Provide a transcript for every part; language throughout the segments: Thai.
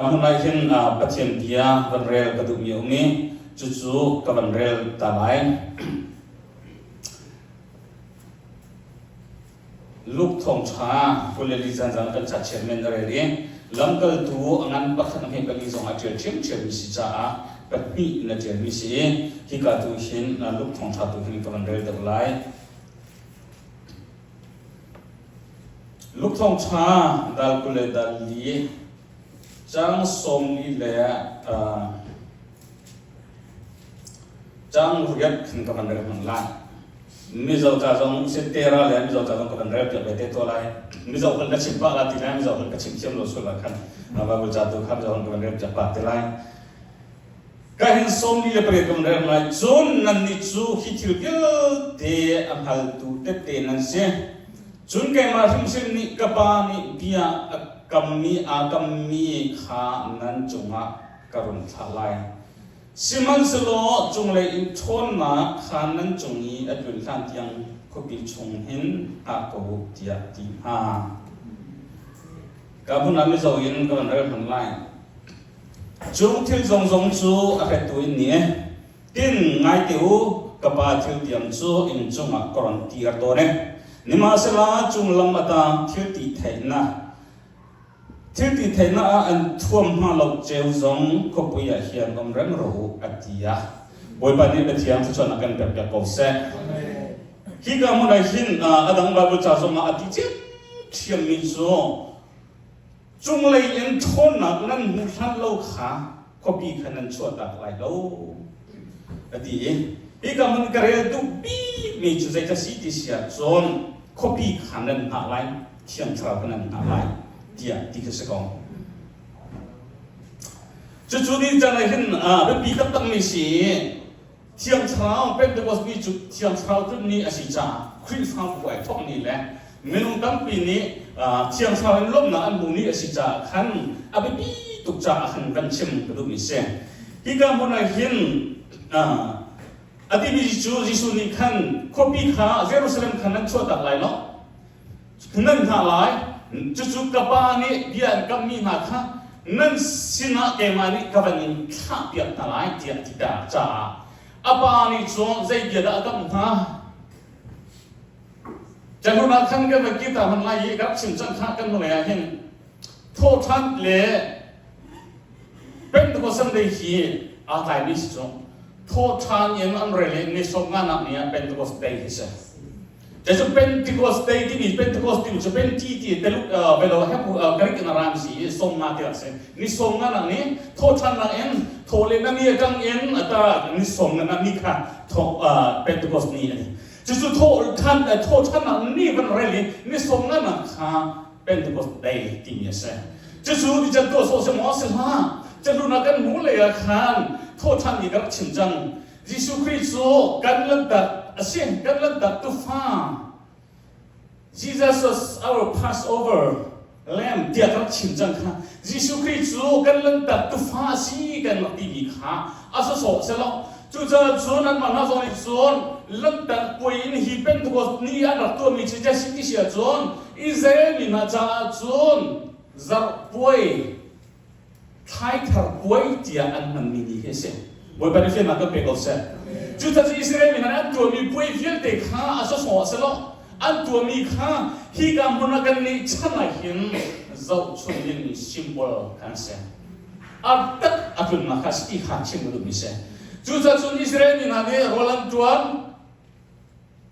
Amun lai hin pathian dia van rel ka du mi umi chu ka van rel ta lai luk thong cha kuleli zan zan kan cha chairman re ri lamkal tu angan pakhan me kali zong a chel chem chem mi si cha a patni na chel mi si hi ka tu hin luk thong cha tu hin ka van rel ta lai luk thong cha dal kule dal li Jang som ni le jang rugyat khin ka bandar man la mi zau ta jong se tera le mi zau ta jong ka bandar pya be te to lai mi zau ka chim pa la ti la mi zau ka chim chem lo so la khan ba bu ja tu kham zau ka bandar pya pa te lai ka hin som ni le pre ka bandar mai zon nan ni chu hi thil gel te am hal tu te nan se chun ke ma him sim ni ka pa ni bia kami kha nan chunga karun thalai siman selo chungle in thon na kha nan chungi adul than tiang khopi chung hin a ko tia ti ha kabun ami zo in kan ra man lai chung thil zong zong chu a he tu ni tin ngai teu kapa thil tiam chu in chunga karon ti ar do ne nima sela chung lam ata thil ti thaina Thil ti thaina an thuam ma lo cheu zong ko puya hian om rem ro atia boi pa ni bethiam chu chon akan pep ko se hi ga mo dai hin adang ba bu cha zong ati che thiam mi zo chung lei in thon na nan mu than lo kha ko pi khanan chua tak lai lo ati hi ga mon kare tu pi mi chu zai ta si ti sia zon ko pi khanan na lai thiam thra kanan na lai dia di ke sekong chu ni jang lai hin be bi tak tak mi si thiam chao pen de bos bi chu thiam chao tu ni asi cha khri phang buai thok ni le menung tam pi ni thiam chao in lom na an bu ni asi cha khan abi bi tuk cha khan kan chem ka du mi se hi ga mo na hin ati bi chu ji su ni khan ko pi kha Jerusalem khan nan chwa tak lai no nan ha lai Cucu kapani dia kami maka nan sina kemani kawanin kah biar talai dia tidak ca apa ni cong zai dia dah agak muha jangan makan ke kita menlai gap simsan kah kan mulai hen thotan le pen tu kosan deh hi atai ni cong thotan yang amrele ni songan nak ni pen tu kos deh hi Jadi Pentecost day ini Pentecost itu sepen titi teluk belo hapu garik na ramsi song na tiak sen ni song na ni thotan na en thole na ni kang en ata ni song na ni kha tho Pentecost ni jadi thotan na ni ban reli ni song na kha Pentecost day ini sen jadi di jatuh so semua semua jadi nak kan mulai kan thotan ni garik cincang Yesus Kristus kan letak Asin kan letak tufa Jesus was our Passover lamb dia kan cincang kan Yesus Kristus kan letak tufa si kan lebih kah asal so selo juga zonan mana zon zon letak poin hipen tu kos ni anak tu mi cija siti sia zon Israel ni naja zon zar poi thai thar poi dia an mini hese Boy pada film nak pekol set. Juta si Israel ni kan antua mi boy film te kha aso so selo. Antua mi kha hi kam munakan ni chana hin zau chungin ni simbol kan se. Atak atun makas i kha chim du mi se. Juta sun Israel ni na de rolan tuan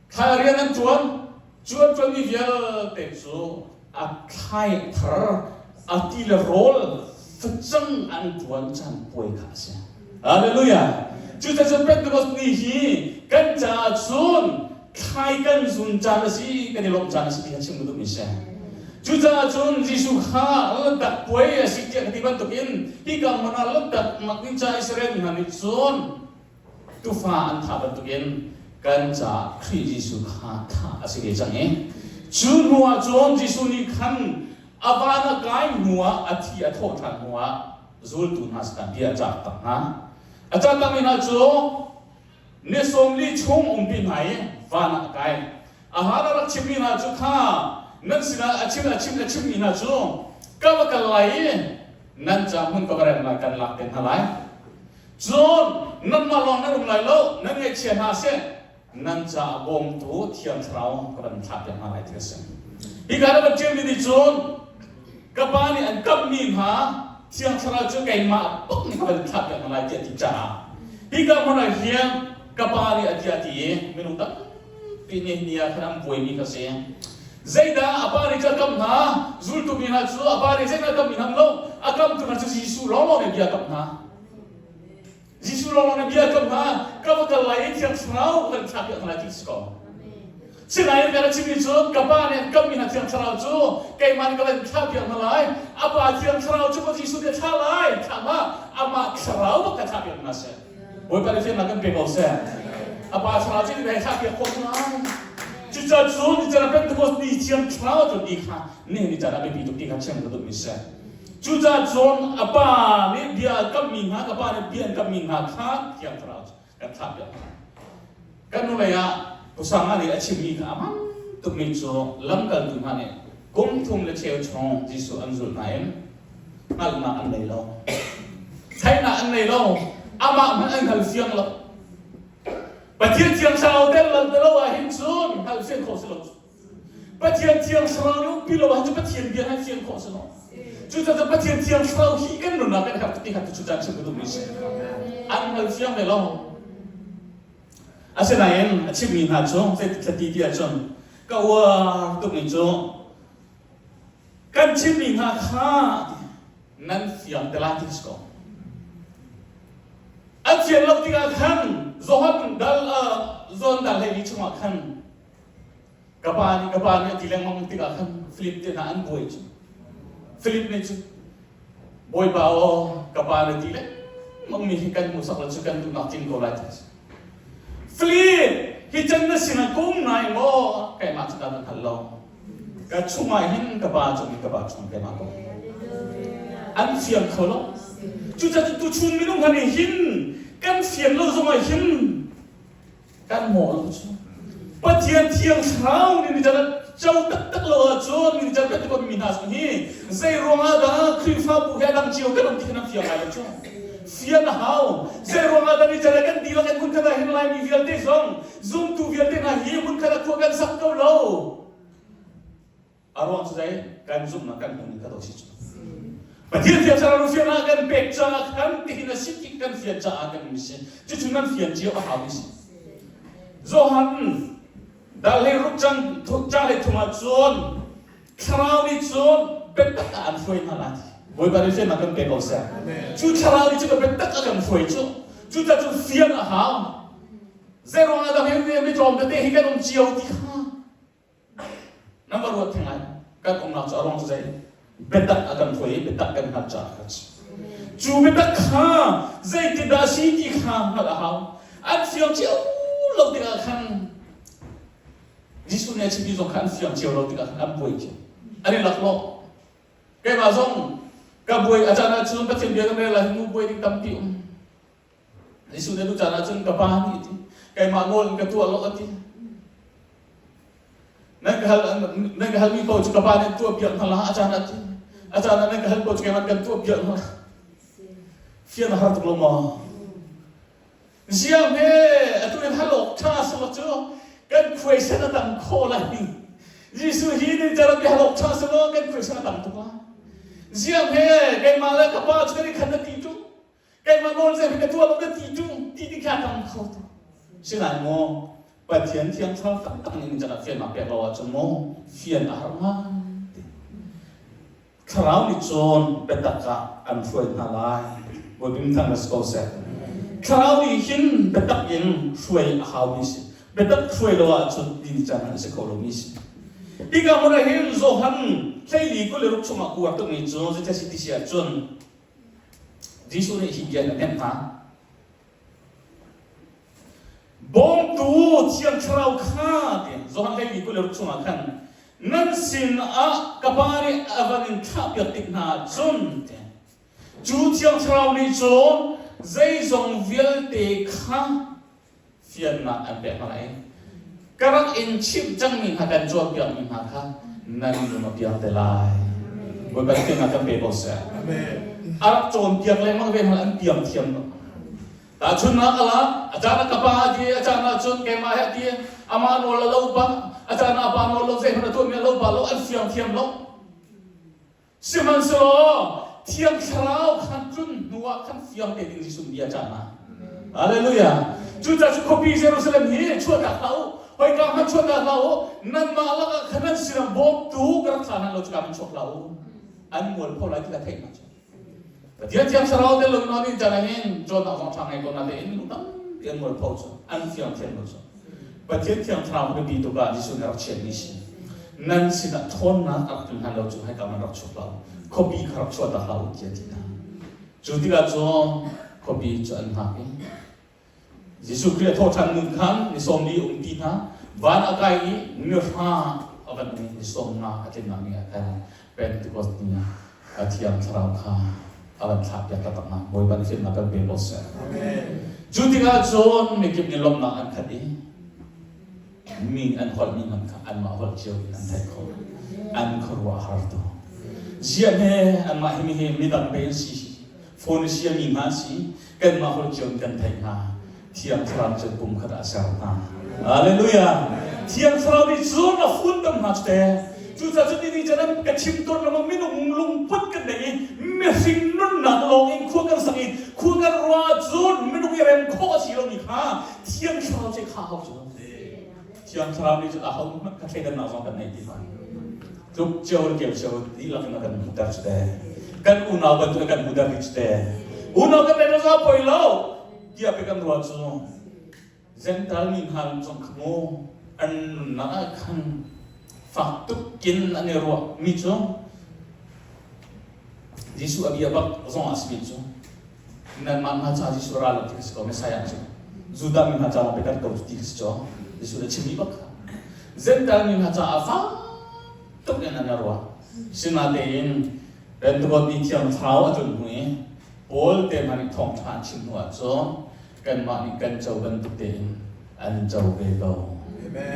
tharian tuan tuan mi via te so akai thar atil rol fechang an tuan chan boy kha se. Haleluya. Juta Pentecost ni hi kan cha chun khai kan sun cha si kan lom cha si kan sim du mi se. Juta chun Jisu kha dak poi si ti kan tukin hi kam mana lom dak makin cha Israel ni chun tu fa an tha tukin kan cha Khri Jisu kha tha asi ge chang e. Chun nuwa chun Jisu ni kan avana kai nuwa athi atho than nuwa zul tu nas kan dia cha ta ha. Acha kami na cho ne somli chung bin hai vana kai ahara rak chimi na cho kha nan sina achim na cho ka kalai นั่นจะมันก็กระไรกันหลักเป็นอะไรจนนั่นมาลองนั่นอะไรแล้วนั่นไงเชียร์หาเสียนั่นจะบ่มตัวเทียนเราก็เป็นทับอย่างอะไรที่เสียอีกการบันเทิงดีจนกับบ้านนี่อันกับมีหาเทียนเราจะไกลมาปุ๊บนี่ก็เป็นทับอย่างอะไรที่จ้าอีกการมันอะไรเฮียกับบ้านนี่อันที่ไม่รู้ตั้งปีนี้เนี่ยขนาดป่วยมีกระเสียZayda apa ni cakap na zul tu minat zu apa ni Zayda cakap minat lo akam tu nak Yesus lolo ni dia cakap na Yesus lolo ni dia cakap na kau kalau lain yang serau kan cakap lagi sekolah selain kalau ciri tu kapan ni kau minat yang serau tu kaiman kalau cakap malai apa yang serau tu pun Yesus dia calai sama ama serau kan cakap nasi boleh pada saya nak bebel saya apa serau tu dia cakap kau malaiจุดจบสูงจะเป็นตัวนี้เชื่อมเท้าจุดนี้ค่ะนี่จะได้เป็นตัวที่เขาเชื่อมกับตัวนี้ใช่จุดจบสูงอาป้านี่เบียกับมิงหาอาป้านี่เบียกับมิงหาค่ะเชื่อมเท้ากันทับอย่างกันนู่นเลยอ่ะภาษาอังกฤษชิมีค่ะมันตัวนี้โจลำกันตัวนี้กุ้งทุ่มและเชี่ยวชาญที่สุดอันสุดไหนนั่นน่ะอันไหนล่ะใช่น่ะอันไหนล่ะอามามันอันเขาเสียงล่ะประเทศเชียงชาวเดินลันเดลว่าหินซูนหาเสียงโคสโลประเทศเชียงชาวนู้นพิลว่าจุดประเทศเบียร์หาเสียงโคสโลจุดจะประเทศเชียงชาวฮีกันนู่นนะเป็นครับที่หัดจุดจันทร์เชื่อมตัวมิสอันหาเสียงเลยล่ะอาศัยนั่นอาชีพมีหาจงเศรษฐกิจที่อาจงก็ว่าตัวนี้จงการชีพมีหาค่านั่นเสียงแต่ละที่สกออันเสียงเราที่อาคันzohan dal hei chunga khan kapani tilang mang tiga khan flip te na an boy chu flip ne chu boy bao kapani tilang mang mi kan musak la chu kan tu nak ting ko la ta flip hi chan na sina kum nai mo kai ma chu da na khalo ka chunga hin kapa chung kai ma ko an fiam kholo chu cha tu chun mi nong han hinกันเสียงเราสมัยหินกันหมอเราชูปะเทียนเทียงเช้านี่จะเจ้าตักเราชนนี่จะเป็นคนมีนาสนี้ใจร้องอะไรคริฟ้าบุกแห่งเจียวกันลงที่นั่นเฟียงอะไรชูเฟียงหาวใจร้องอะไรนี่จะกันดีแล้วกันคุณกันเห็นอะไรมีเวียนเตซองซุ่มตูเวียนเตน่ะฮีคุณกันควกันสักเกาเราอารมณ์ใจกันซุ่มนักกันคนนี้ก็ต้องชิดประเทศที่เราเฟียนกันเป็กจากกันที่นั่นสิกิกันเฟียนจากกันมิสิจุดนั้นเฟียนเจียวอาหารมิสิโจฮันดาเลรุจังทุกจ้าเลยทุ่มจวนคราวนี้จวนเป็นตักอันฟวยมาแล้วบอยบาริเฟนักกันเป็กเอาเสียจุดคราวนี้จุดเป็นตักอันฟวยจุดจะจุดเฟียนอาหารเซโรนาดาเฮนไม่จอมแต่ที่กันองเจียวที่ข้านั่นก็รู้ทั้งนั้นกันองนักจะร้องใจbetak akan foi betak kan haja chu betak kha zai ti da si ti kha hala ha an fiam chiu lo ti kan jisu ne chi bi zo kan fiam chiu lo ti kan an boi chi ani lak lo kai ma zong ka boi ajana chun ka thim bia kan la mu boi ti tam ti jisu ne lu jana chun ka pa ni ti kai ma ngol ka tu lo tiนั่นก็ฮัลมีโปรจุกบาลในตัวเบียร์มาละอาจารย์นั่นก็ฮัลโปรจุกบาลกันตัวเบียร์มาเฟียนหาตุกลมาเสียงเฮ่ตัวนี้ฮัลโหลท่าสมัจกันคุยเส้นต่างโคลานี่ยิสุฮีนี่จะรับฮัลโหลท่าสมัจกันคุยเส้นต่างตุกละเสียงเฮ่กันมาแล้วกับป้าจุกันขันตีจุกันมาโน่นเสียงกันตัวเราก็ตีจุตีแค่ต่างเขาเสียงไหนโมปะเทียนเทียงเท่าตั้งนี่จะนับเฟียนมาเปียกเราจะโมเฟียนอารมณ์คราวนี้โจนเป็นตะกะอันช่วยนาลายบนบิมทังนัสโกเซคราวนี้หินเป็นตะยิงช่วยหาวิสิเป็นตะช่วยเราจนดินจันทร์นัสโกโลมิสิอีกอย่างมันเห็นโจฮันใช่ลีก็เลยรุกชมากูตรงนี้โจนจะสิทิเสียจนดิสุนี่หินยันเนี่ยนะบงตูเทียงคราวข้าเดียโจฮันให้มีกุลรุกชมาขันนั่นสินกับปาริอวันอินทับยตินาจนเดียจูเทียงคราวนี้จนใจทรงเวลเตข้าเฟียนมาอันเป็นอะไรกระอินชิบจังมิหากันจวบยังมิหาข้านั่นมันมาเปียงเตลายบนไปเทียงกันเป็นโบเซ่ อารักโจนเตียงแรงมากเป็นอันเตียมเทียมแต่ชุนนักละอาจารย์กับป้าดีอาจารย์ชุนแกมาให้ดีอามาโนละลูปะอาจารย์อาปาโนละเซนตัวเมียลูปะลูอันเทียมเทียมลูสิมันสโลเทียมคราวขันจุนนัวขันเทียมเด็กที่สุดดีอาจารย์นะฮาเลลูยาจุดจะชุดคบีเยรูซาเล็มนี้ช่วยกันเราไปกำลังช่วยกันเรานั่นมาแล้วก็ขนาดสิเราบอกดูกระทั่งนั้นเราจะกำลังช่วยเราอันมวลพอไรที่เราเห็นมาแต่ที่เทียมสาวเดลนอนี่จะเห็นจนเราต้องทำให้คนนั้นเองรู้ตั้งเทียมมวลพอจ้ะอันเทียมรู้จ้ะแต่ที่เทียมสาวเป็นดีตัวกันที่สุดเราเชื่อนิสินั่นสินะทนนะกับทุนหันเราจะให้กำลังรักช่วยเราคบีขรับช่วยเราเทียมที่นั่นจุดที่เราจะคบีจะอันหาเองยิสุคริสต์โทษทันมุนขันนิสมดีตีนะวันอากาศนี้เนื้อผ้าเอาไปนิสมนะอาจจะนั่งเนี่ยแต่เป็นตัวนี้อาเทียมสาวข้าเอาไปทับยาตะตังบอยบันฟินนักเป็นบอสจุดที่เราจะมีกิจนิลมนักอันขัดนี้มีอันขวัญมีมันค่ะอันมาขวัญเชียวอันไทยเขาอันขรัวฮาร์โตเจียเนอันมาหิมีดังเป็นสีโฟนเชียมีมาสีกันมาขวัญเชียวกันไทยมาเทียมสลามจะปุ่มขดาสาวนาฮาเลลูยาเทียมสลามนี่จุดน่ะฝุ่นดำหนักแต่จุดนี้จะนั้นกระชิมตัวเราไม่นุ่งลุงพุดกันไหนไม่สิ่งนั้นหนักลงเองคู่กันสักอีคู่กันรัวจุดไม่นุ่งยังข้อสิเรานี่ค่ะเทียมสลามจะข้าวจุดเทียมสลามนี่จุดเอากระเทกันหนักสองกันไหนดีกว่าจุดเจ้าเกี่ยวเจ้าดีหลักกันมุดาจุดกันอุณากันตัวกันมุดาจุดอุณากันเป็นอะไรไปแล้วdia pegang dua tu, zental min hal jong kamu, an nak kan faktuk kin ane ruak mi tu, Yesus abi abak zong asmi tu, nan mana cah Yesus ralat tiga sekau mesayang tu, zuda min haja pegang kau tiga sekau, Yesus dah cemi bak, zental min haja apa, tu kin ane ruak, sinadein, dan tu kau di tiang tahu tu ni, bol temani thong than chim nuat tu. Kan mani kan jauh bentuk den, an jauh bego.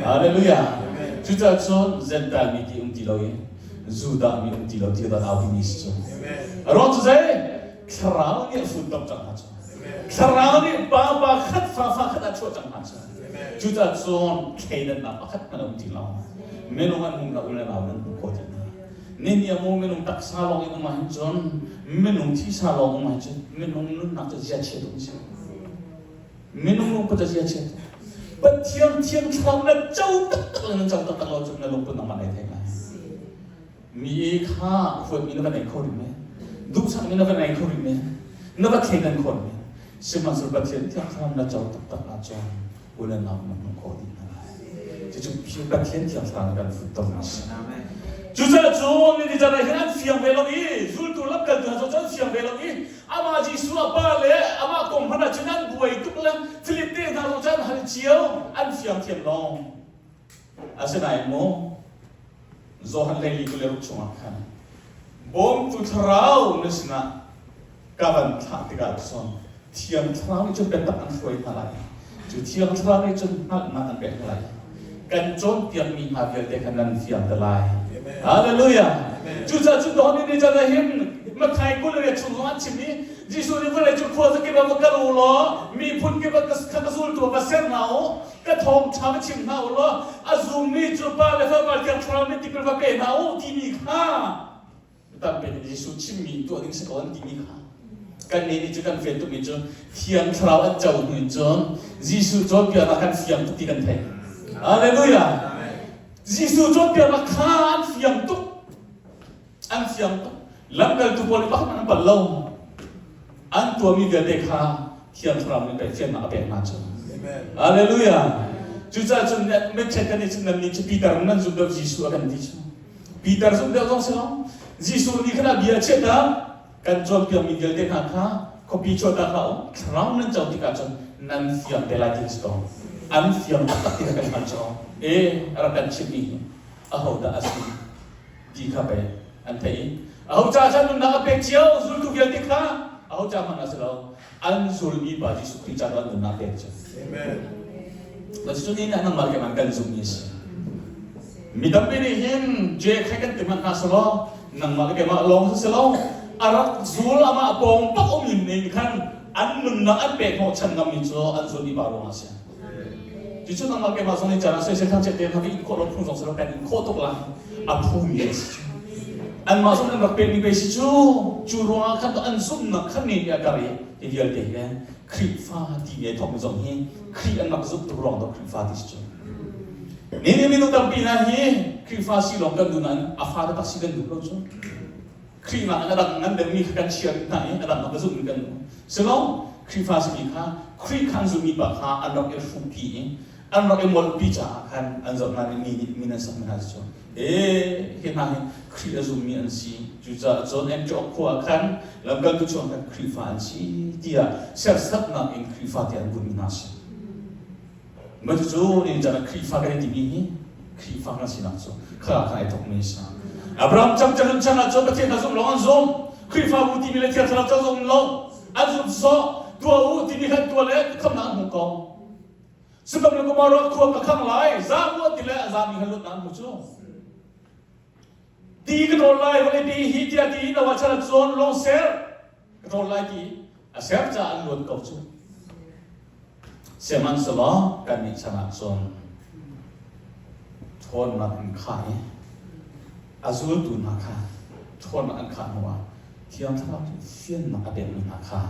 Haleluya. Kita so zental miti lagi, zuda mi lagi dia dah awal ni so. Orang tu saya, kerana ni futbol jangan so. Kerana ni bapa kat fafa kat acua jangan so. Kita so kaidan apa kat mana lagi. Menungan mungkin ulen awan bukan. Ni amu menung tak salong itu macam, menung ti salong macam, menung nun nak terjadi cedung so. Minum pun terjadi cedera. Tiang terang nak jauh tak kalau cuma lupa nama ni tengah. Mika kuat mina kan ekor ini, duksan mina kan ekor ini, nama kengan kor ini. Semua serba tiang terang nak jauh tak aja, boleh nama kor ini. Jadi kita tiang terang kan futbol mas. Juga John ni dijana hiran siang belogi, zul tu lap kan tu John siang belogi. Ama Yesus apa le, ama kompana jenang dua itu pelang Filipin dah John hari ciao, an siang tiang long. Asenai mo, Zohan lagi tu leruk cuma kan. Bom tu terau nesna, kawan tak tiga son. Tiang terang itu bentak an suai malai. Ju tiang terang itu nak an bentak malai. Kan John tiang mi hadir dekanan siang terlai. Haleluya. Juga ni dijana him. Makai ko le chungan chimi Jisu ni vele chu kho ke ba ka lo mi phun ke ba ka sul tu ba ser nao ka thong cham chim nao lo azum ni chu pa le fa ba ka thram ni tikul ba pe nao ti ni kha ta pe Jisu chimi tu ding se kon ti ni kha kan ni chu kan fe tu mi chu thiam thrau an chau ni chu Jisu chu pia na kan fiam tu ti kan thai haleluya Jisu chu pia na kha an fiam tu Langgal tu boleh bahkan apa lau, antua mi dia dekha kian teram ni kian nak apa macam. Haleluya. Juga cuma macam ni cuma ni Peter mana sudah Yesus akan dicu. Peter sudah orang selam. Yesus ni kena biar ceda kan jual dia mi dia dekha kopi coda kau. Teram nan jauh tiga jam nan siang belagi sekarang. An siang tak tidak akan macam. Rakan cimi. Ahau dah asli di kape antai. Aku cakap nun nak apek ciao, zul tu biar dekha. Aku cakap mana selau, anzul iba di sukri cakap nun nak apek ciao. Amen. Lepas itu ni nak marga makan zumis. Midam ini him je kaikan teman naselau, nang marga mak long selau. อารักซูลอามาปองปักอมินนี่ขันอันนุนนักอันเป็ดหัวฉันงามิโจอันซูนีบารุงอาเซียจุดจุดนั้นมาเก็บมาส่งในจานเสียทั้งเจ็ดเดือนทำให้คนเราพุ่งส่งเสริมเป็นโคตรละอาภูมิเอสิอันมาส่งในรักเป็นมีเบสิจูรัวขันตัวอันซุ่มนักขันนี่อาการที่เดียวเดียวครีฟ้าที่เนี่ยทอมส่งให้ครีอันนักซุ่มตัวรองตัวครีฟ้าที่สุดนี่มีนุตัมปีนะเฮครีฟ้าสิลองกันดูนั้นอาฟาร์ตักสิกันดูเราจุครีมาอันนั้นงั้นเดี๋ยวมีการเชียร์ไหนอันนั้นนักซุ่มกันสลองครีฟ้าสิมีค่ะครีขันซุ่มมีปะค่ะอันนักเอลฟูปีอันนักเอมอลปีจ้าขันอันจากนั้นมีนั่นสักนาจุเห็นไหมครีซุ่มมีอันสิจุดจะจนเอ็มจอกขวาขันแล้วกันตุชนกันครีฟ้าอันสิที่อ่ะเสียสักนักเอ็มครีฟ้าที่อันบุญมีนาสิมันจะจูนี่จะนักครีฟ้ากันที่มีครีฟ้ากันสินะจูข้าข้าไอ้ทุกมิสนะอับรามจำจะลุนชนะจูประเทศนั้นจูลองอันซูมครีฟ้าบุตรมีเลเทียร์ทราจูลองลงอันซูมโซตัวอุที่มีขันตัวเล็กคำนั้นหุกองซึ่งกำลังก็มารักควบกับข้างหลังซาบุที่เล็กซามีขันลุนนั้นมุจูดีกันโอนไลวันนี้ดีฮิตยาดีนวัชระจูลองเซลกันโอนไลดีเซลจะอันลุนกับจูเสียมันสลอกันนิชนะจนทนมาอันขายอาซูลตุนมาค่ะทนมาอันขายหัวที่อันทำเฟียนมาเด็กมาค่ะ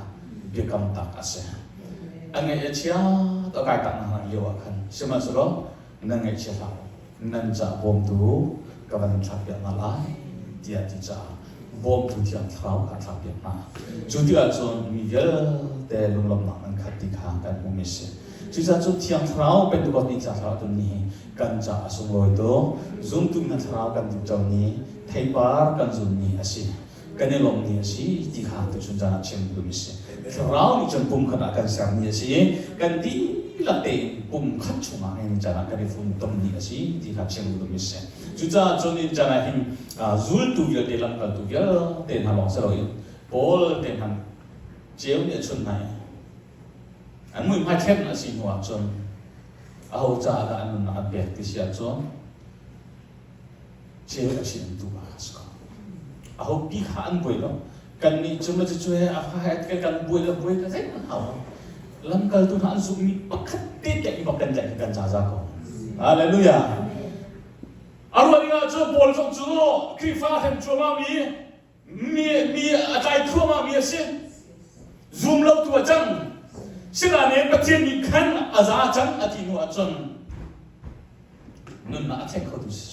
เบียกำตักอาเซียอันเงี้ยเชียตัวกายตักนั่งเยอะกันเสียมันสลอนั่งเงี้ยเชียเรานั่นจะบ่มดูกับวันทับเบียมาลายเดียที่จะบ่มดูที่อันเท้ากับทับเบียมาจุดที่อาจจะมีเยอะแต่ลุงลำหนักมันขัดติดข้างกันมุมิเสียจุดจุดที่อันเท้าเป็นตัวนี้จะเท้าตัวนี้กันจะสมบูรณ์ตัวzoom ตัวนั้นเท้ากันตัวเจ้านี้เทปาร์กันzoomนี้อาศัยกันในลมนี้อาศัยที่ข้างตัวชุนจานะเชื่อมมุมิเสียเท้านี่จนปุ่มขนาดกันสังนี้อาศัยกันที่ละเตะปุ่มขัดชุ่มอะไรนี่จานะกันในฝุ่นตรงนี้อาศัยที่ข้างเชื่อมมุมิเสียจุดจุดนี้จานะเห็นzoom ตัวเยอะเดลังกันตัวเยอะเต็มหันหลังสลายบอลเต็มหันเจ้าเนี่ยชุนไหนอันมือไม่เท่นอาศัยหัวจนเอาจากอันนั้นอันเบียดที่เสียจนเจ้าอาศัยตัวสกัดเอาปีขาอันบุยแล้วกันนี่จนมันจะช่วยอาหารกันบุยแล้วบุยกันใช่ไหมเอาลังกัลตุนอันสุมีปักขัดติดแก่อีกกันใจกันจ้าจ้าก็ฮาเลลูยาอารมณ์นี้ก็บอลส่งจุดครีฟ้าเห็นชัวมามีอะไรชัวมามีสิซูมเราตัวจังสิ่งนี้ประเทศนี้ขันอาจารย์จังอาทิตย์นู้นจังนั่นน่าจะเข้าดูสิ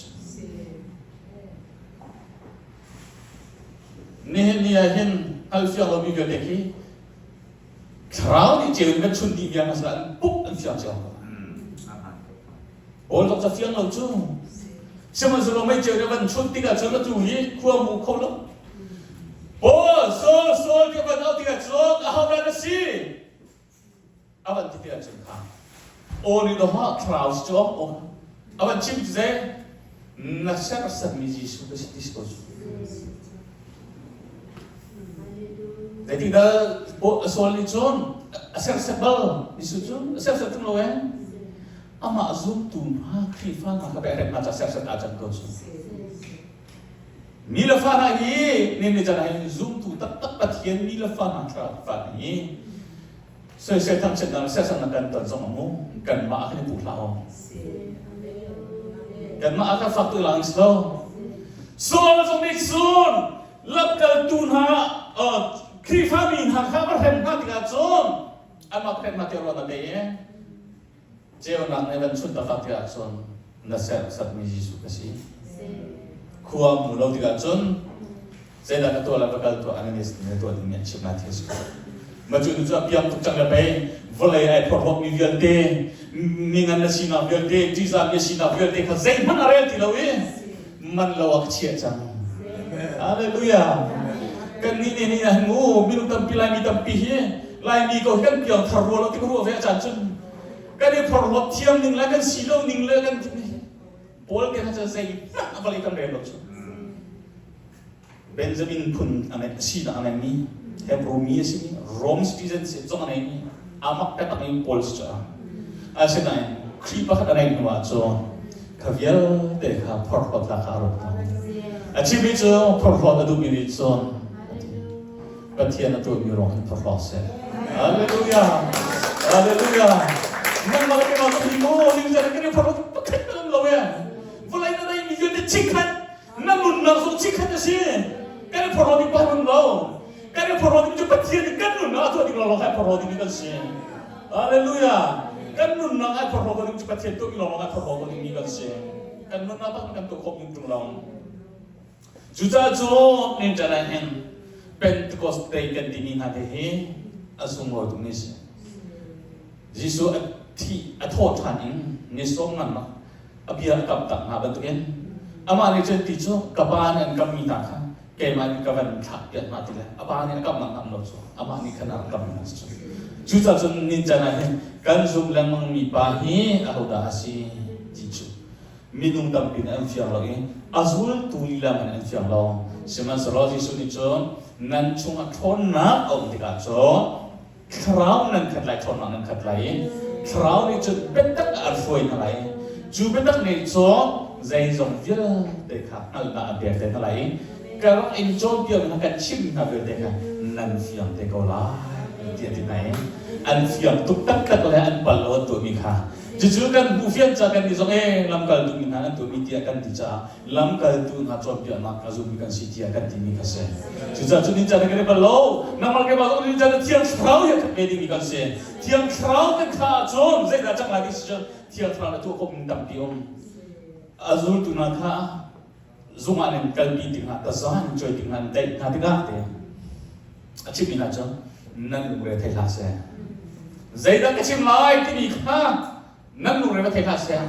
นี่เห็นฮัลฟิอาเรามีกันเด็กที่คราวนี้เจ้ามันชุนดีอย่างนั้นสักปุ๊บอันฟิอาเจ้าโอ้เราจะฟิอาเราจู่ใช่ไหมสุดเราไม่เจอเนี่ยมันชุนที่กับชุนเราจู่ยี่ขั้วมุขเขาแล้วโอ้โซ่ที่มันเอาที่กับชุนเอาไปนั่นสิอาวันที่เดียวจนข้างโอ้นี่เราหาคราวส์จ้องโอ้อาวันชิมเจ้นักเสียงสัมมิจิสุดที่ดิสโก้แต่ที่เดิมโอ้ส่วนนี้จนเสียงสับเบอร์ดิสุดจนเสียงสับตุ้งเลยอามาซูมตุ้มฮะครีฟ้ามากับแบบมาจากเสียงสับอาจารย์ก็จนมีละฟ้าไหนนี่จะไหนซูมตุ้มตักปะเทียนมีละฟ้าไหนครับฟ้านี้เสียทั้งเช่นนั้นเสียทั้งนั้นตอนสมองกันมาอาการปวดหลังกันมาอาการฝักตัวหลังสโลส่วนตรงนี้ส่วนลับกันตุนหาครีฟ้ามีหาข้ามาเห็นมาติกาจนอันมาเห็นมาเที่ยวนั่นเองเจ้าหนังในวันชุดตะฟักติกาจนนั่นเสียสัตว์มีจิสุกสิขั้วมูลติกาจนเสียดายตัวละประกันตัวอันนี้ในตัวนี้ชิมนาทีสุดมาจุดนี้จะเพียงทุกจังเลยไปวลัยไอ้พอร์ตมีเวียนเดมีงานสินาเวียนเดจีซ่ามีสินาเวียนเดข้าเซ็งมันอะไรที่เรามันเราอักเชียจังฮาเลลูยากันนี่นะงูมีลูกตั้มปีลายมีตั้มปีเฮลายมีก็กันเกี่ยวทารัวเราที่รัวเวียจันจุนกันนี่พอร์ตเทียมหนึ่งแล้วกันสีโลหนึ่งแล้วกันโอลกันจะเซ็งอะไรกันเรียนเราจุนเบนจามินพุนอะไรสีน่ะอะไรมีเฮบรูมีสิโรมซิติเซนสิจงอะไรมีอามักเป็นอะไรโพลส์จ้ะอาเช่นนั้นครีปะอะไรนี่ว่าจ้ะขวิลเด็กฮะพอร์ตละคารถอาชีพจ้ะพอร์ตละดูมีจ้ะ ปัจเจียนตัวมีรองให้พระลอเสฮาเลลูยาฮาเลลูยานั่นมาเป็นเราต้องมีโม่นี่จะได้พระลอประคันนั่นเราเนี่ยเวลาเราได้มีเยอะแต่ชิคกันนั่นหนุนเราส่งชิคกันจะสิกันพระลอที่บ้านเรากันพระลอที่จะปัจเจียนกันหนุนเราตัวที่เราให้พระลอที่มีกันสิฮาเลลูยากันหนุนเราให้พระลอที่จะปัจเจียนตัวที่เราให้พระลอที่มีกันสิกันหนุนเราต้องกันตัวครบยิ่งตรงเราจุดจ้าโจนี่จะได้เห็นเป็นตัวสเตย์กันที่มีนาเดียอาสมรตรงนี้สิยิสุที่อัฐทานอินนิสงนั่นนะอภิยากับตักหาบันตัวเองอามาเนี่ยจะติดโจกับบ้านกับมีตาค่ะเกมันกับวันขัดกันมาทีละอาบ้านเนี่ยกับมันทำเราโจอามาเนี่ยขนาดกับมันโจจุดจ้าโจนี่จะได้เห็นกันซุ่มแรงมันมีปาหีอาหุดาสิจิจูมีดุงดำปีนั้นฟิางเราเองอาซุลตุลีลามันฟิางเราสมัยสโลจิสุนิโจนั่นช่วงทนนะเอาติกาโจคราวนั้นขัดไหลทนนั้นขัดไหลคราวนี้จะเป็นตักอัลฟอยนั่นไหลจูเป็นตักนี่โจใจจงเยอะเด็กครับอัลบาเบียเด็กนั่นไหลการอินโจเดียวมันกันชิมนะเด็กนั่นฟิางเด็กก็ลาเดียที่ไหนอันฟิางตุกตักตักเลยอันปัลโลตัวมีค่ะจู่ๆกันบุฟเฟ่จะกันที่สองลำกัลตุมินาตัวมีที่กันที่จ้าลำกัลตุน่าชอบเดียวนักอาจุมีกันสิที่กันที่มีกันเสียจู่ๆนี่จะได้กันไปโลน้ำมันก็บอกว่านี่จะได้เที่ยงคราวอย่างเป็นที่มีกันเสียเที่ยงคราวกันข้าจนใจเราจังหวะที่สุดเที่ยงคราวนั้นตัวก็มีตั้งปีอมอาจุตุนักข้าซุ่มอันนั้นกัลปีที่หัดตาสานจอยที่หัดได้หัดที่กัดเองอาชีพนี้นะจ๊ะนั่นรู้เลยไทยลาเสียใจเราก็ชิมไล่ที่มีข้านั่นรู้เลยว่าเทพเสีย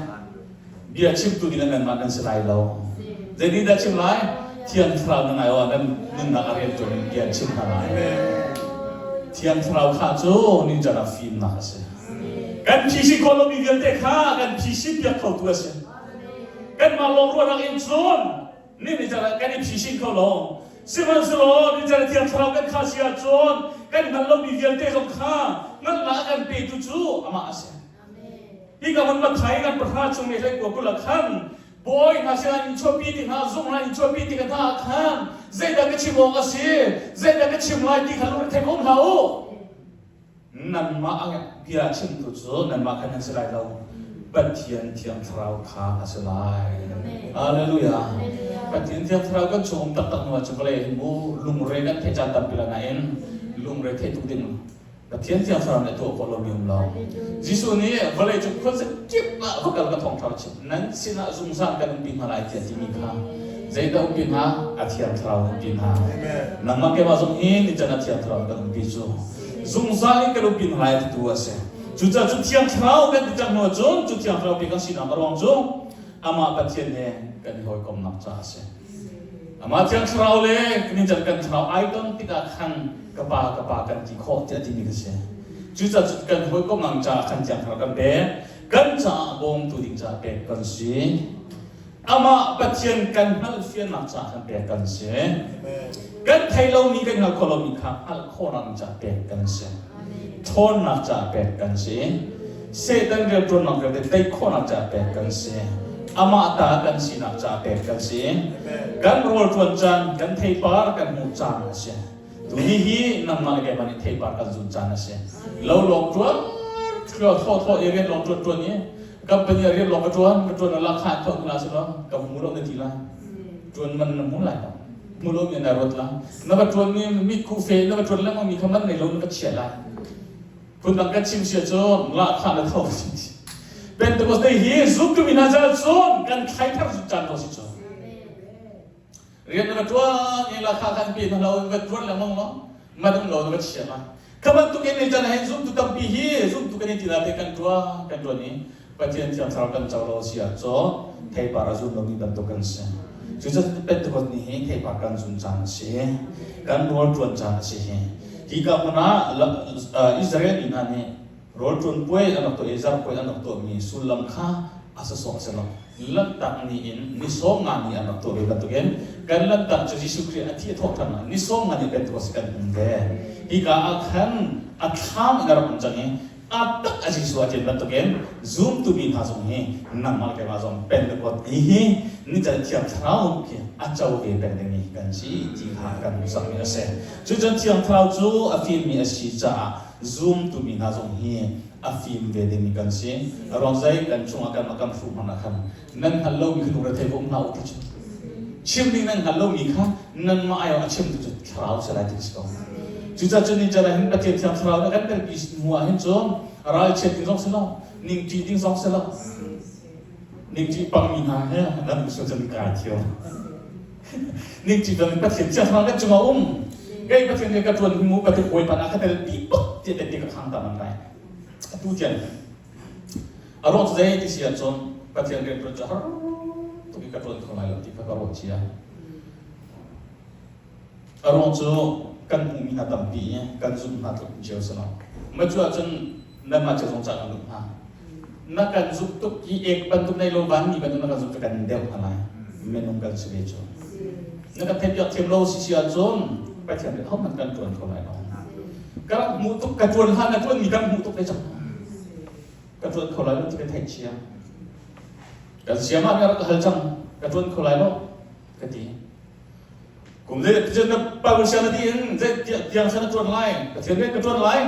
เบียชิมตัวนี้นั่นมันสลายเราjadi dahชิมไล่เที่ยงคราวนั่นไงวะนั่นนักเรียนตัวนี้เบียชิมอะไรเที่ยงคราวข้าโจนี่จะรับฟิล์มนักเสียกันพิชิตคนเรามีเดียนเตะข้ากันพิชิตเบียเข้าตัวเสียกันมาลงรัวนักเรียนโซนนี่จะกันพิชิตเขาลงสิมันสโลนี่จะเที่ยงคราวกันข้าเสียโซนกันมันเรามีเดียนเตะของข้านั่นละกันเปตุจูอามาเสียที่กับมันมาไทยกันประชาชนไม่ใช่กว่ากุลขันบอยนาเซียนชอบปีติหาซุ่มนาชอบปีติกันท่าขันเจดักชิมองอาศัยเจดักชิมลายที่ขันรู้เทคอนเขานั่นมาอังเบียชิมตุจูนั่นมาขันสลายเราบัดเทียนเทียมทราวขาสลายฮาเลลูยาบัดเทียนเทียมทราวก็ชมตักนัวจุกเลยมูลุงเรกันเทจันตัมพิลานาเอ็นลุงเรเทตุดินแต่เทียนเทียมทราวในตัวคนเรามีเราจิสุนี้เวลาจุกคนจะเก็บมาพวกเราก็ท่องทำชินั้นสินะซุ่มซ่ามกันปีนอะไรเทียนที่มีค่าใจเราปีนหาอาเทียนทราวปีนหานั่งมาเก็บมาซุ่มนี้นี่จะนัดเทียนทราวกันปีจูซุ่มซ่ามกันปีนอะไรตัวเสียจุดจะจุดเทียนทราวกันที่จังหวัดจุดเทียนทราวปีกันสินะมาลองจุอามาปัจเจียนเนี่ยกันหอยกำนับจ้าเสียอามาเทียนทราวเลยนี่จะกันทราวไอต้นที่กันขันกระปากันที่โคตรจะที่มีกันเสียจุดจะจุดกันหอยกำนับจ้าขันเทียนทราวกันเป๊ะกันจ้าบงตุดิจ้าเป๊ะกันสิอามาปัจเจียนกันฮัลเฟียนนักจ้าขันเป๊ะกันสิกันไทยเรามีกันฮัลโคลมีข้าฮัลโคนักจ้าเป๊ะกันสิทนนักจ่าเป็ดกันสิเสด็จเรียบร้อยนักเรียนได้ขอนักจ่าเป็ดกันสิอามาตากันสินักจ่าเป็ดกันสิกันรัวทวนจันกันเทปาร์กันมุจานสิตัวนี้ฮีนั่นมาเก็บมันเทปาร์กันจุนจานสิเราลงตัวเราทอเอเรียนลงตัวนี้กับเป็นเรียนลงตัวนั่นราคาเท่านั้นสิละกับมูลนิธิละตัวมันมุ่งไหลมูลมีนารถละนับตัวนี้มีคูเฟ่นับตัวแล้วมันมีคำนั้นในโลกก็เฉียดละคุณตั้งกันชิมเสียจนละข้าเลยเท่าสิเป็นตัวได้เฮซุกก็มีน่าจะจนกันใครทักสุดจันทร์สิจนเรียนนับตัวนี่ราคากันปีนเราเป็นตัวแล้วมั้งเนาะมาต้องเราต้องเฉียดละคำว่าตุกันนี่จะให้ซุกตุตั้งปีเฮซุกตุกันนี่ที่เราเป็นกันตัวนี้ประเทศที่เรากันเจ้าเราเสียจนไทยปาราจุนเรามีกันตัวกันเสียจุดจะเป็นตัวนี้ไทยปากันจุนจันทร์เสียกันรัวจวนจันทร์เสียที่กับมันอิสราเอลนั่นเองรถจนป่วยอันนั้นตัวอิสราเอลป่วยอันนั้นตัวมีสุลังค่าอาศัยสองเสนาลันตักนี่อินนิสงงานนี่อันนั้นตัวเรื่องตัวเองกันลันตักจะยิสุคริสต์อาทิตย์ทอดนั้นนิสงงานนี่เป็นตัวสกัดเองที่กับอาคันอัฐามอินารับจังเอง at tak aji suatin batuken zoom to be hasong he namal ke mazong pen de kot hi ni jan tiam thrau ke achau ke pen de ni kan si ji ha kan sam mi ase chu jan tiam thrau chu a film mi asi cha zoom to be hasong he a film ve de ni kan si rong zai kan chung akan makam fu mana kan nan hallo mi khnu ra the bom na u ti chu chim ding nan hallo mi kha nan ma ayo achim tu thrau sa la ti sto Juta jenis cara hendak kita tiap selalu kan terbis semua hendak ral cek tinggal selalu, ning ci tinggal selalu, ning ci pangmina ya, dan bisa jadi kacau. Ning ci dalam pasien tiap selalu kan cuma gaya pasien dia katuan himu katu koi pada kata pipuk dia tidak hantar mana. Itu je. Arwah saya di sini John pasien dia berjahar, tapi katuan tu lain tiap karo cia. Arwah tu kan bumi hatam pi kan zum hatam jauh sana. Macam nak macam orang cakap lu ha. Nak kan zum tu ki ek bantu nai loban ni bantu nak zum tu kan del halai. Menung kan sebejo. Nak kan tiap tiap lo sisi azon. Macam dia, man kan tuan kau lain. Kalau mutuk katuan han katuan ni kan mutuk lecak. Katuan kau lain tu kan tai cia. Kalau siapa yang ada hal cang katuan kau lain kati. Kemudian kerana Bible sana dia, yang sana tuan lain, kerana ketuan lain,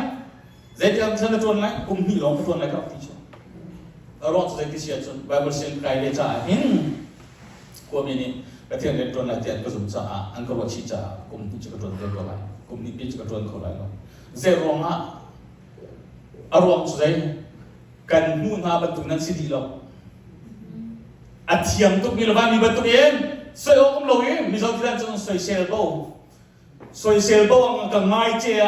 yang sana tuan lain, kumhi long ketuan lain kau tiada. Orang tu jadi siapa? Bible sana kaya dia cahing, kau ini kerana tuan lain tiada kesum cah, angkau wajib cah, kumhi ketuan kau lain, kumhi ketuan kau lain. Zero ma, orang tu jadi kan muna bentukan sidi lo. Atiang tu bila kami bentukan. Soi ông lôi ấy, mình nói chuyện trong soi selbo ang cái ngay chia,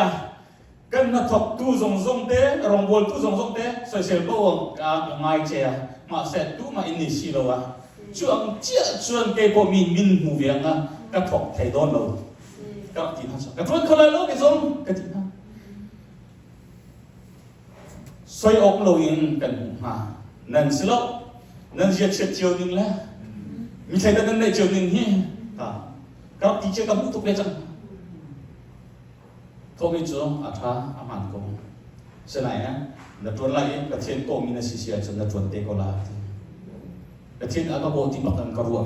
cái nó thọc tu zong thế, rong bol tu zong thế, soi selbo ang cái ngay chia, mà sẽ tu mà in đi đâu à, chuang chuan cái bộ min mù viếng à, cái thọc thầy đón lâu, cái gì hả? Cái tuần không lại lâu cái zong, cái gì hả? Soi ông lôi cái mà, nên xí lâu, nên giết chết chiều nhưng là Misalnya dengan nak jogging ni, kalau teacher kamu tu belajar, kau itu apa aman kau. Selain natuan lain, kecil kau mina sisi aja natuan teko lah. Kecil apa kau timbangkan karuah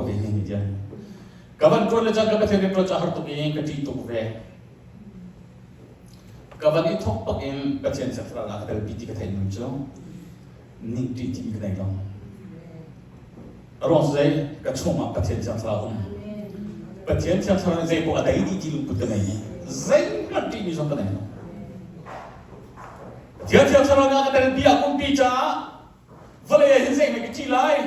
begini dia. Kawan tuan lejar kawan kecil lejar hartu begini kecil tu kue. Kawan itu pakai kecil sekarang ada lebih tiga tahun muncul, ni di tiga tahun. Orang saya kacuma pasien yang salah pasien yang salah saya pun ada ini di lumpur kena ini saya nanti ni sampai ni pasien yang salah nak ada dia pun bicara boleh saya nak kecil lain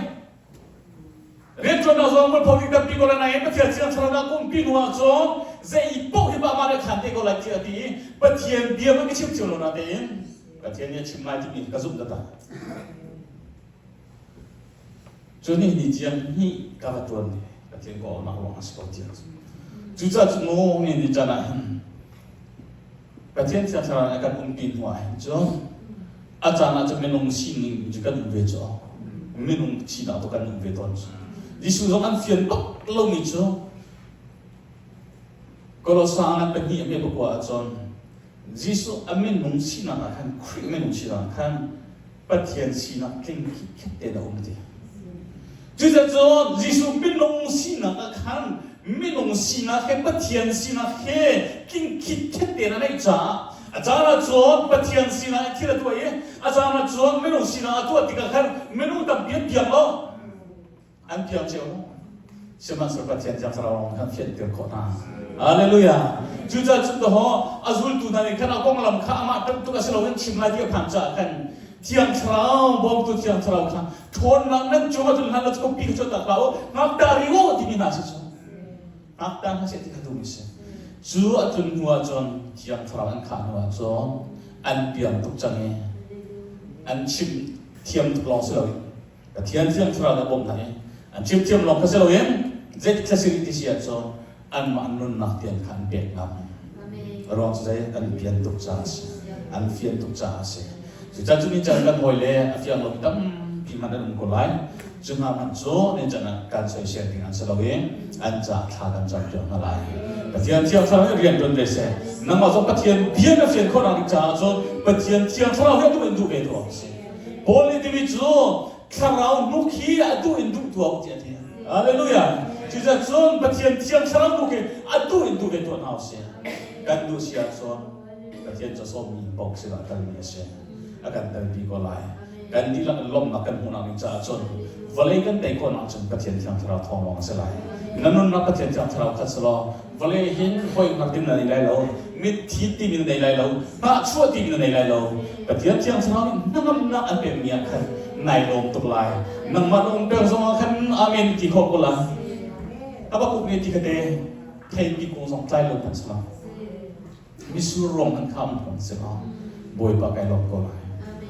retro nak zaman politik tapi kalau naik pasien yang salah nak pun pinua so saya ipok hiba mana kanti kalau jadi pasien dia pun kecil nanti pasiennya cuma itu ni kasut datang Jadi ni jiang ni kata tuan ni, kata kau nak orang seperti itu. Juga semua ni jalan. Kata yang saya akan mungkin wah, jo. Ajar ajar menung sini juga nunggu jo, menung Cina tu kan nunggu tuan. Di susunan fian bak lo ni jo. Kalau sangat pergi ambil berkuat jo. Jisu menung Cina akan kri menung Cina akan patian Cina kengki kita dah umti. 就是说，耶稣没弄死那看，没弄死那些不天死那些，跟其他的那家，咱那做不天死那其他多耶，咱那做没弄死那多这个看，没弄到别了，安别就，什么时候不天将上我看天的可能，哈利路亚，就在这个哈，阿祖都那里看到光了，看嘛，等这个时候人请来这个盘子看。Tiang serau, bom tu tiang serau kan. Thon nan cuma tu nan tu kopi tu tak tahu. Nak dari wo di mana sih? Nak dah masih tiga tu misi. Ju atun nuan jon tiang serau kan nuan jon. An piang tu jange. An chim tiang tu long serau. Tiang serau dah bom tadi. An chim long serau yang. Jadi kasih di sini jon. An manun nak tiang kan bek nam. Orang saya an piang tu jas. An piang tu jas. Jadi ni jangan boleh afian lo tam มันนั่นก็ไล่จึงหามันโจเนี่ยจะนักการใช้เสียงที่อันสลาวเองอันจะทากันจับจองอะไรปะเทียนเที่ยงสลาวเรียนจนได้เสียนั่งมาจนปะเทียนเบียนเสียงคนอะไรจ้าจนปะเทียนเที่ยงสลาวเรียนตัวเองดูเองตัวสิโพลิทีวิโจข้าเรานุขีอะดูเองดูตัวเจียเทียนฮาเลลูยาที่จะจนปะเทียนเที่ยงสลาวนุขีอะดูเองดูเองตัวน่าเสียกันดูเสียจนปะเทียนจะสมมีบอกสิว่ากันเนี่ยเสียอาการตั้งดีก็ไล่กันดีละลมนักกันหุ่นอะไรจ้าจนวันนี้กันแต่คนอาจจะปะเทียนเที่ยงสลาวทองลงสลายนั่นนู่นนักปะเทียนเที่ยงสลาวคัดสลาววันนี้เห็นหอยนักดินในไร่เรามิดที่ที่มีในไร่เราหน้าชั่วที่มีในไร่เราปะเทียนเที่ยงสลาวนั่งนักอันเป็นเมียขันในลมตุลายนั่งมาลงเป็นสมาขันอาเมนที่ขบกุลาอาบักุกเนี่ยที่กระเดยเทปีกูสองใจลมพันสลาวมิสูรองอันคำพันสลาวบอยปากไอลมกุล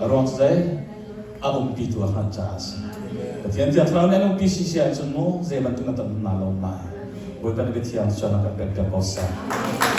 ารองใจอาบุมปีตัวขันจ้าสิปะเทียนเที่ยงสลาวเนี่ยน้องปีศิษย์จนโม่เจ็บมันตุนกันนาลมมาบอยปากไอเที่ยงชนะกันเป็นกระบอกสัน